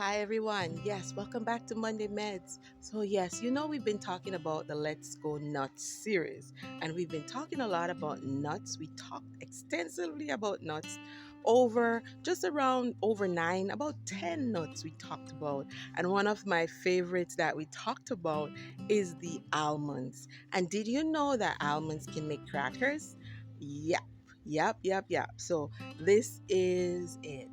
Hi everyone. Yes, welcome back to Monday Medz. So yes, we've been talking about the Let's Go Nuts series, and we've been talking a lot about nuts. We talked extensively about nuts over just around over 9, about 10 nuts we talked about. And one of my favorites that we talked about is the almonds. And did you know that almonds can make crackers? Yep. Yep. So this is it.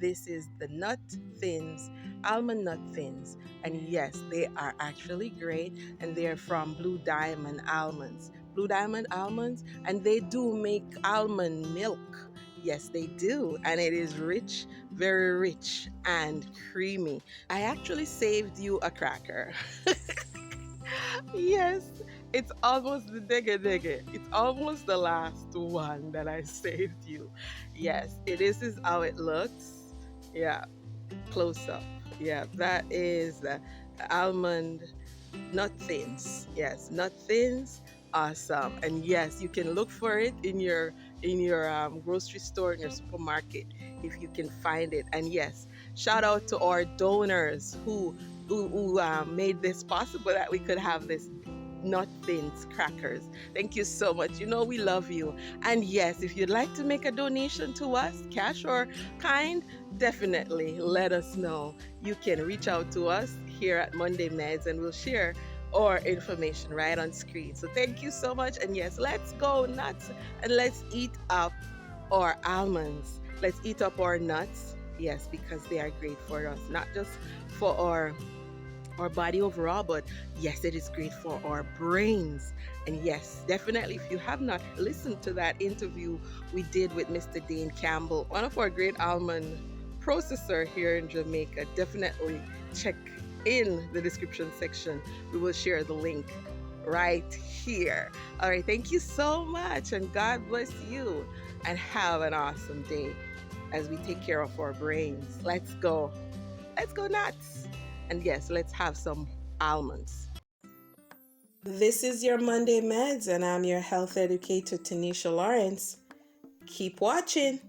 This is the nut thins, almond nut thins. And yes, they are actually great, and they're from Blue Diamond Almonds. Blue Diamond Almonds, and they do make almond milk. Yes, they do. And it is rich, very rich and creamy. I actually saved you a cracker. Yes, it's almost the digger digger. It's almost the last one that I saved you. Yes, is how it looks. Yeah, close up. Yeah, that is the almond nut thins. Yes, nut thins. Awesome. And yes, you can look for it in your grocery store, in your supermarket, if you can find it. And yes, shout out to our donors who made this possible, that we could have this nut thins crackers. Thank you so much. We love you. And yes, if you'd like to make a donation to us, cash or kind, definitely let us know. You can reach out to us here at Monday Medz, and we'll share our information right on screen. So thank you so much. And yes, let's go nuts, and let's eat up our almonds. Let's eat up our nuts. Yes, because they are great for us, not just for our body overall, but yes, it is great for our brains. And yes, definitely, if you have not listened to that interview we did with Mr. Dane Campbell, one of our great almond processor here in Jamaica, definitely check in the description section. We will share the link right here. All right, thank you so much, and God bless you, and have an awesome day as we take care of our brains. Let's go nuts. And yes, let's have some almonds. This is your Monday Meds, and I'm your health educator, Tanisha Lawrence. Keep watching.